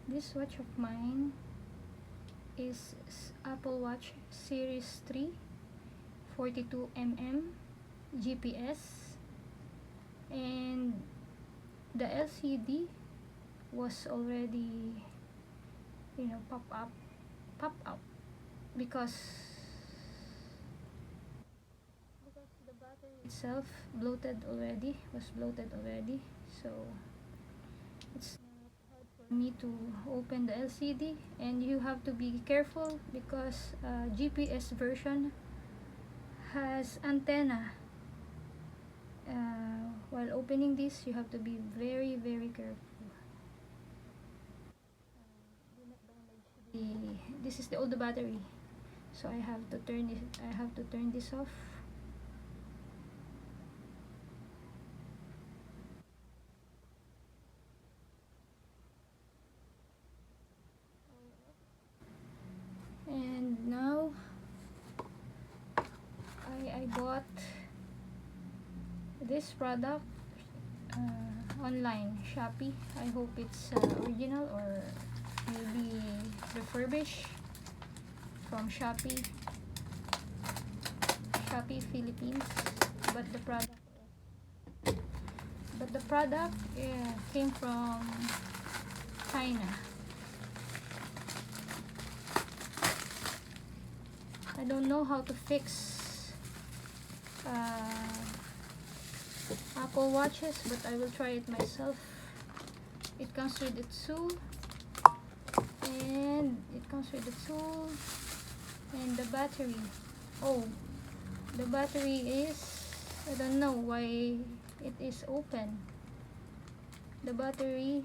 This watch of mine is Apple Watch Series 3, 42mm GPS, and the LCD was already, pop up because the battery itself was bloated already, so it's not hard for me to open the LCD. And you have to be careful because GPS version has antenna. While opening this, you have to be very, very careful. Do not damage this is the old battery, so I have to turn this off. And now I bought this product online, Shopee. I hope it's original or maybe refurbished from Shopee Philippines. But the product came from China. I don't know how to fix Apple watches, but I will try it myself. It comes with the tool, and the battery. Oh, the battery is, I don't know why it is open. The battery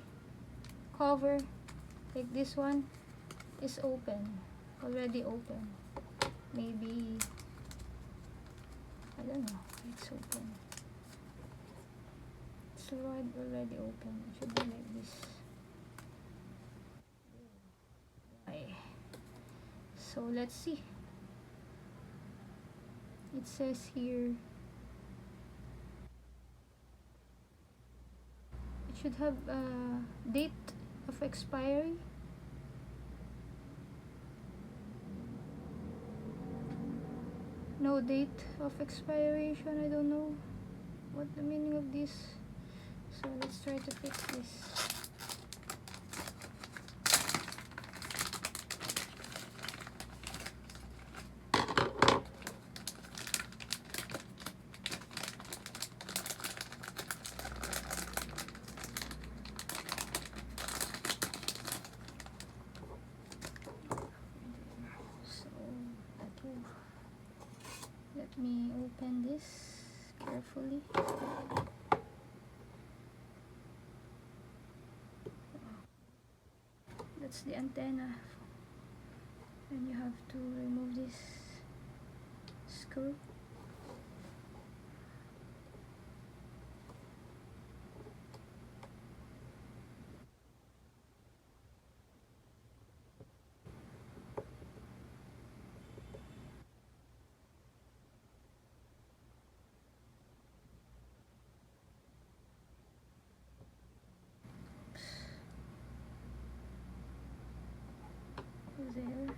cover, like this one, is already open. Maybe, I don't know, it's open. It's already open. It should be like this. Why? So let's see. It says here it should have a date of expiry. No date of expiration. I don't know what the meaning of this. So let's try to fix this. So let me open this carefully. That's the antenna, and you have to remove this screw. There.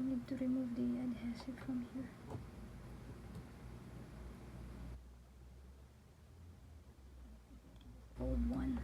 need to remove the adhesive from here. Old one.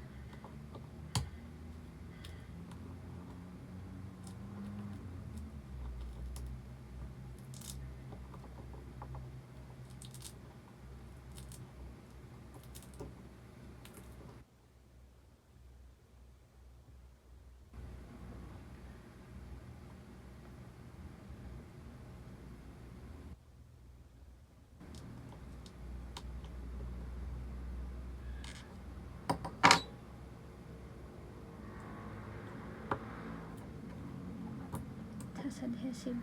It has adhesive.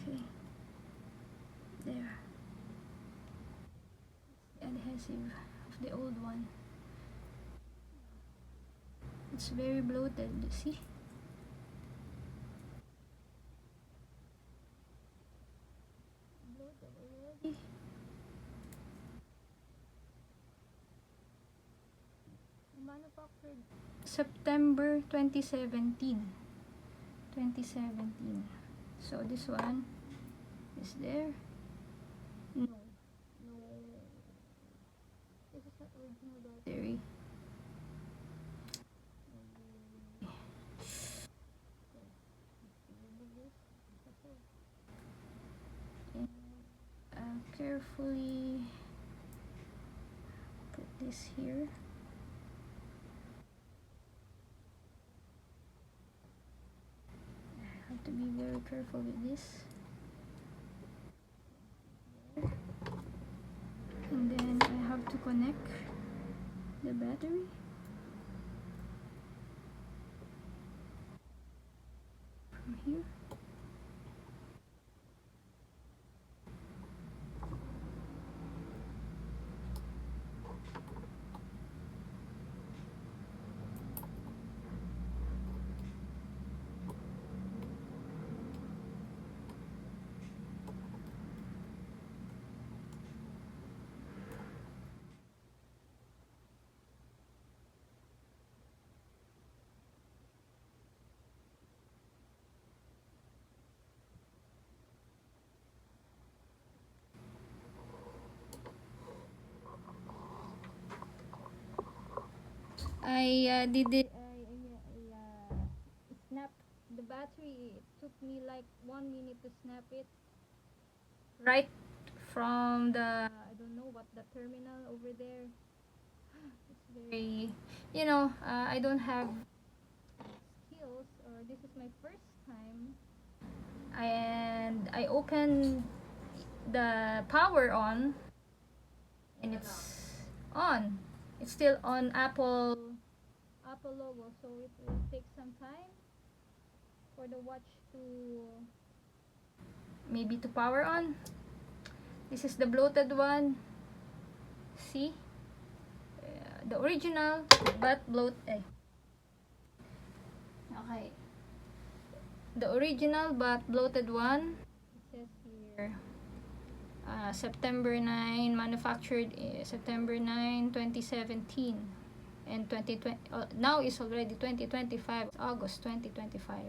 Okay. There. The adhesive of the old one. It's very bloated, see? Bloated already. Manufactured September 2017. So this one is there. No. This is not original battery. Carefully put this here. I have to be very careful with this. And then I have to connect the battery. From here. I did it. I snapped the battery. It took me like 1 minute to snap it. Right from the, I don't know what, the terminal over there. It's very, I don't have skills, or this is my first time. And I opened the power on, and it's on. It's still on Apple logo, so it will take some time for the watch to maybe to power on. This is the bloated one. See, the original but bloated. Okay, the original but bloated one. It says here September 9, manufactured September 9, 2017. And 2020, now is already 2025, August 2025.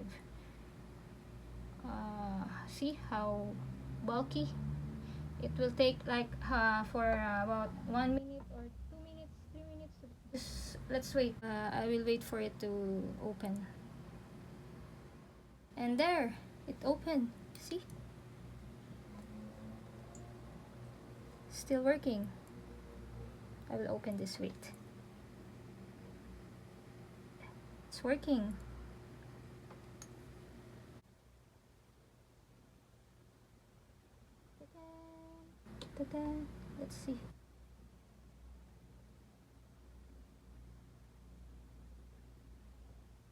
See how bulky? It will take like for about 1 minute or 2 minutes, 3 minutes. Just let's wait. I will wait for it to open. And there, it opened. See? Still working. I will open this. Wait. It's working. Ta-da! Let's see.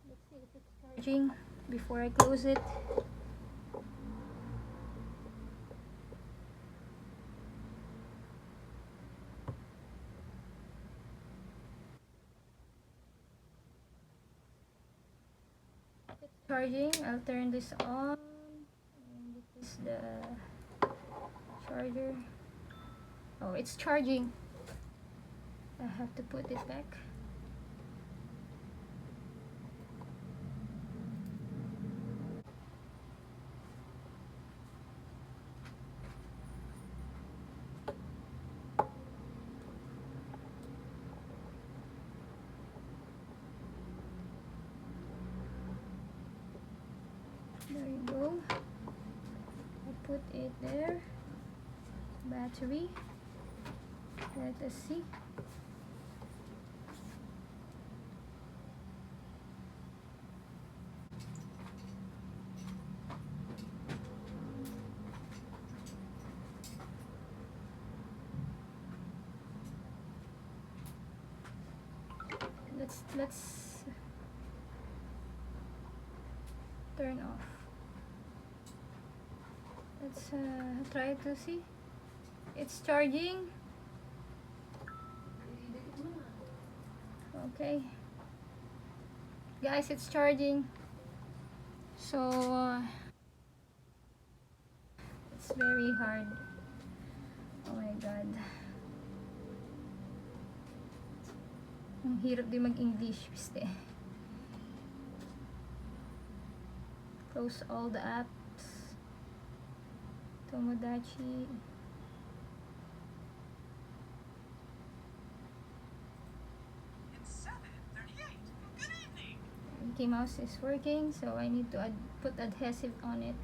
Let's see if it's charging before I close it. Charging. I'll turn this on, and this is the charger. Oh, it's charging. I have to put it back. put it there. Battery. Let us see. Let's turn off. Let's try to see. It's charging. Okay, guys, it's charging. So it's very hard. Oh my god. Ang hirap din mag-English, piste. Close all the apps. Tomodachi. It's 7:38. Good evening. Mickey Mouse is working, so I need to put adhesive on it.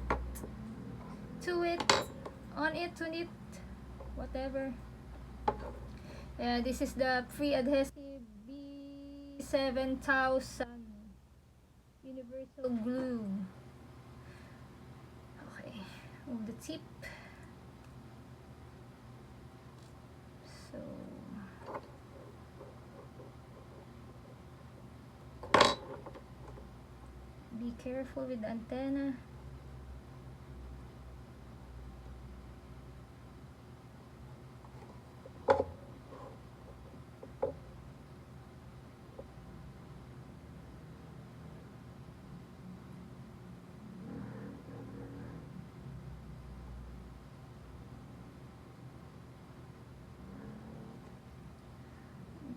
To it. On it, to it. Whatever. This is the free adhesive B7000 universal glue. Okay, move the tip. So be careful with the antenna.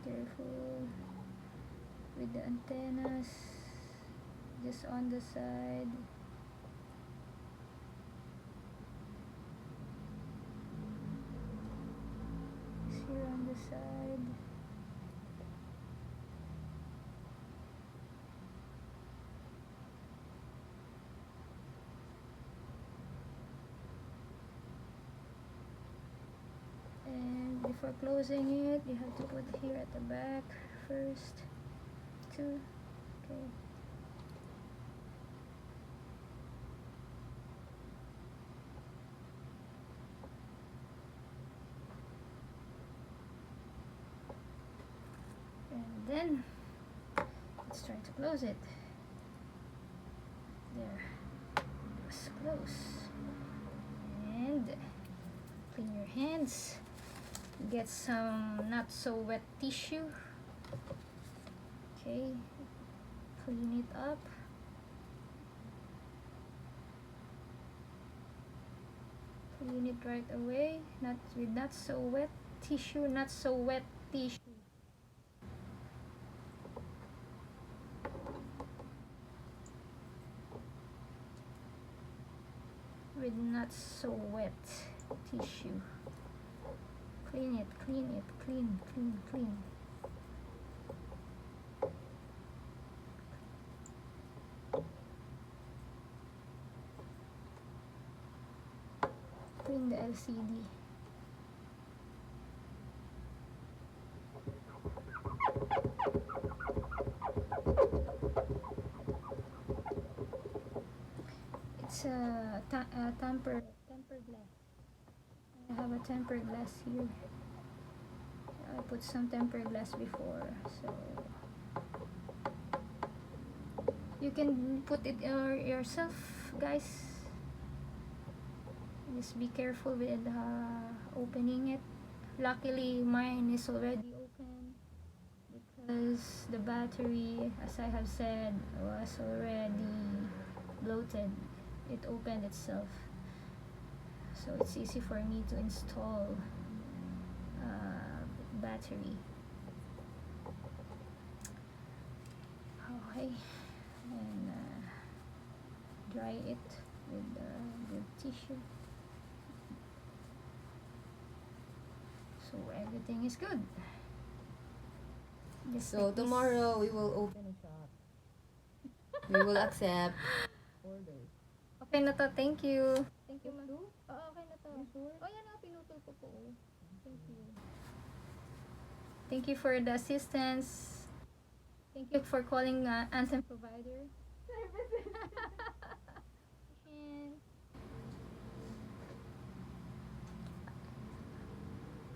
Careful with the antennas, just on the side. Just here on the side. And before closing it, you have to put here at the back first. Two. Okay. And then let's try to close it. There. It was close. And clean your hands. Get some not so wet tissue. Okay, clean it up. Clean it right away. Not with not so wet tissue. Not so wet tissue. With not so wet tissue. Clean it, clean it, clean, clean, clean. Clean the LCD. It's a tempered glass. I have a tempered glass here. I put some tempered glass before, so you can put it yourself, guys. Just be careful with opening it. Luckily mine is already open because the battery, as I have said, was already bloated. It opened itself, so it's easy for me to install battery. Okay, and dry it with good tissue, so everything is good. Just So like this. tomorrow we will open a shop. We will accept orders. Okay na to, thank you. Thank you, ma'am. You sure? Oh, yan nga, pinutol ko po. Thank you. Thank you for the assistance. Thank you for calling Anthem provider. And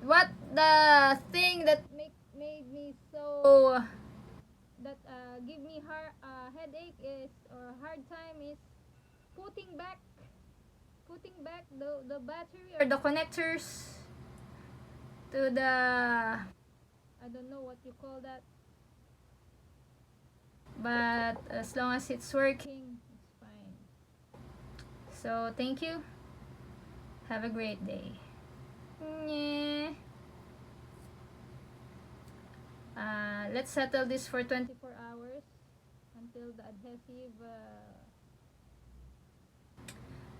what the thing that made me so that give me headache is or hard time is putting back the battery or the connectors to the, I don't know what you call that, but as long as it's working, it's fine. So thank you, have a great day. Yeah. Let's settle this for 24 hours until the adhesive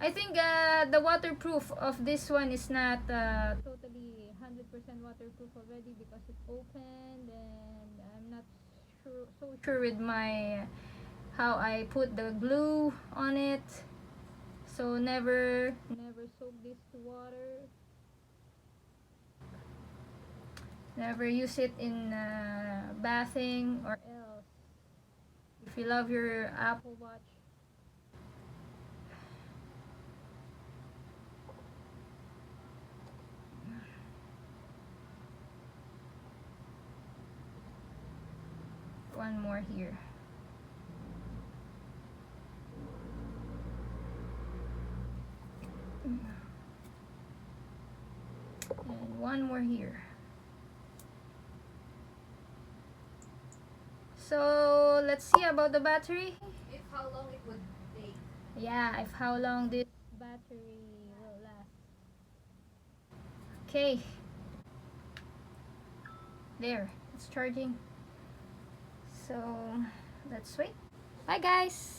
I think the waterproof of this one is not totally 100% waterproof already because it's opened, and I'm not so sure with my how I put the glue on it. So never soak this to water. Never use it in bathing or else. If you love your Apple Watch, one more here. And one more here. So let's see about the battery. If how long it would take. Yeah, if how long this battery will last. Okay. There, it's charging. So let's wait. Bye guys.